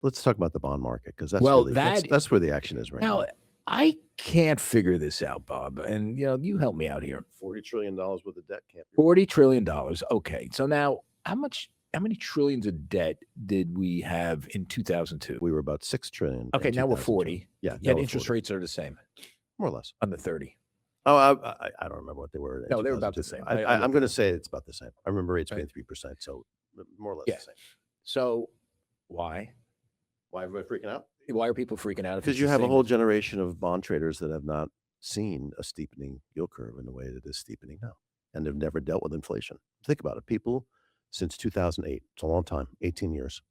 let's talk about the bond market because that's Well, really that that's where the action is right now now. I can't figure this out, Bob, and you help me out here. $40 trillion worth of debt can't be. $40 trillion. Okay, so now how many trillions of debt did we have in 2002? We were about 6 trillion. Okay, in now we're 2002. 40. Yeah, now Yet we're interest 40, rates are the same more or less. on the 30. Oh, I don't remember what they were. No, they were about the same. I I'm looked going to it up. say it's about the same. I remember rates Right. being 3%, so more or less Yeah. the same. So why? Why everybody freaking out? Why are people freaking out? If Because it's you the have a same? whole generation of bond traders that have not seen a steepening yield curve in the way that is steepening now, and they've never dealt with inflation. Think about it. People since 2008, it's a long time, 18 years.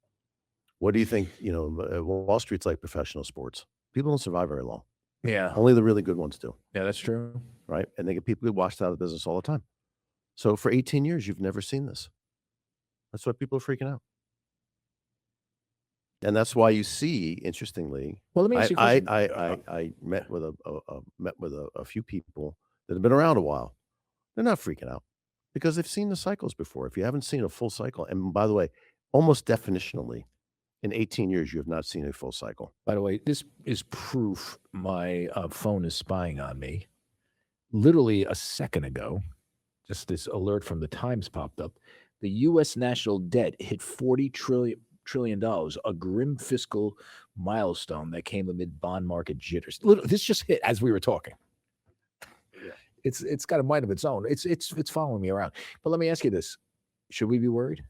What do you think? Wall Street's like professional sports. People don't survive very long. Yeah. Only the really good ones do, Yeah, that's true. right? And they get people get washed out of the business all the time. So for 18 years, you've never seen this. That's why people are freaking out. And that's why you see, interestingly, Well, let me ask you a question. I met with a few people that have been around a while. They're not freaking out because they've seen the cycles before. If you haven't seen a full cycle, and by the way, almost definitionally, in 18 years, you have not seen a full cycle. By the way, this is proof my phone is spying on me. Literally a second ago, just this alert from the Times popped up. The U.S. national debt hit $40 trillion, a grim fiscal milestone that came amid bond market jitters. This just hit as we were talking. Yeah. It's got a mind of its own. It's following me around. But let me ask you this: should we be worried?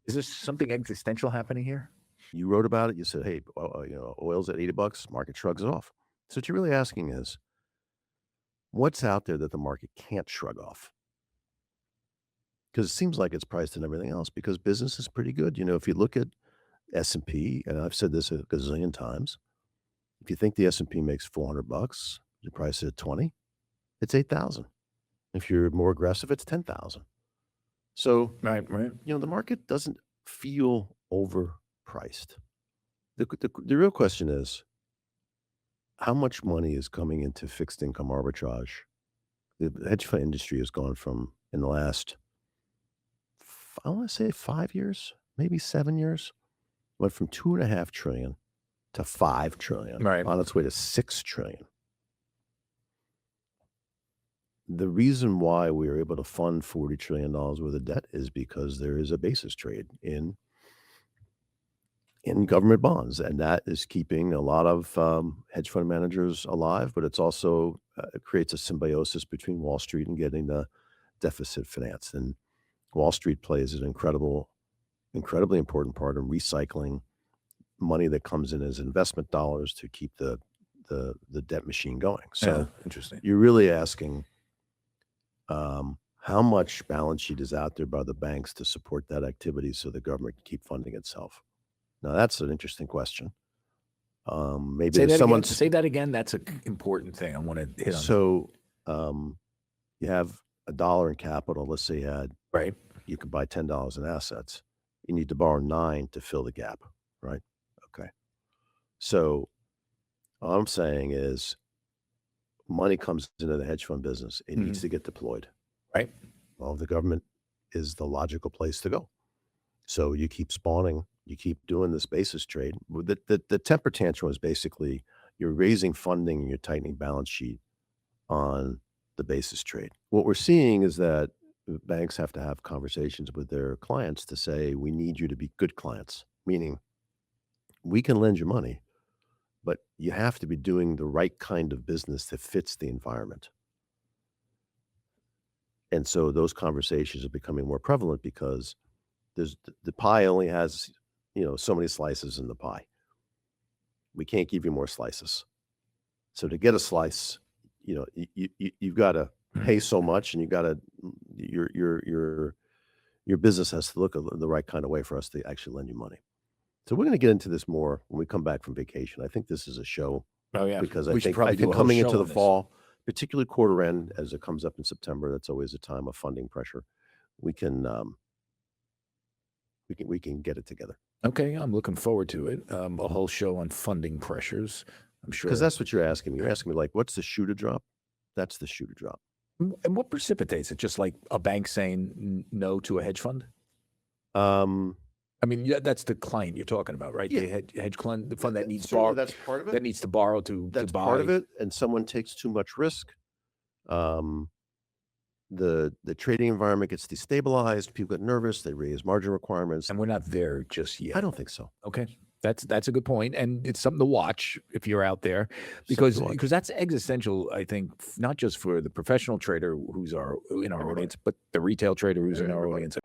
Is there something existential happening here? You wrote about it. You said, "Hey, oil's at $80. Market shrugs it off." So what you're really asking is, what's out there that the market can't shrug off? Because it seems like it's priced in everything else. Because business is pretty good. If you look at S&P, and I've said this a gazillion times, if you think the S&P makes $400, you price it at 20, it's 8,000. If you're more aggressive, it's 10,000. So Right. the market doesn't feel overpriced. The real question is, how much money is coming into fixed income arbitrage? The hedge fund industry has gone from, in the last, I want to say 5 years, maybe 7 years, went from 2.5 trillion to 5 trillion, Right. on its way to 6 trillion. The reason why we are able to fund $40 trillion worth of debt is because there is a basis trade in government bonds, and that is keeping a lot of hedge fund managers alive, but it's also it creates a symbiosis between Wall Street and getting the deficit financed. And Wall Street plays an incredibly important part in recycling money that comes in as investment dollars to keep the debt machine going. So interesting. you're really asking, how much balance sheet is out there by the banks to support that activity so the government can keep funding itself? Now, that's an interesting question. Maybe Say that someone again. Say that again. That's an important thing. I want to hit on. So you have $1 in capital. Let's say right. You can buy $10 in assets. You need to borrow 9 to fill the gap, right? Okay. So all I'm saying is, money comes into the hedge fund business. It needs to get deployed. Right. Well, the government is the logical place to go. So you keep spawning, you keep doing this basis trade. The temper tantrum is basically you're raising funding and you're tightening balance sheet on the basis trade. What we're seeing is that banks have to have conversations with their clients to say, we need you to be good clients, meaning we can lend you money, but you have to be doing the right kind of business that fits the environment. And so those conversations are becoming more prevalent because the pie only has, so many slices in the pie. We can't give you more slices. So to get a slice, you've got to pay so much, and your business has to look the right kind of way for us to actually lend you money. So we're going to get into this more when we come back from vacation. I think this is a show. Oh yeah, because we I should think probably do a whole coming show into the on this. fall, particularly quarter end, as it comes up in September, that's always a time of funding pressure. We can get it together. Okay, I'm looking forward to it. A whole show on funding pressures. I'm sure. Because that's what you're asking me. You're asking me, like, what's the shoe to drop? That's the shoe to drop. And what precipitates it? Just like a bank saying no to a hedge fund? I I mean, yeah, that's the client you're talking about, right? Yeah. The hedge fund, the fund that needs Certainly borrow, that's part of it. that needs to borrow to That's buy. part of it, and someone takes too much risk. Um, the trading environment gets destabilized, people get nervous, they raise margin requirements. And we're not there just I yet. don't think so. Okay. That's a good point, and it's something to watch if you're out there, Something to watch. because that's existential. I think not just for the professional trader who's in our Everybody. audience, but the retail trader who's in our Everybody. audience.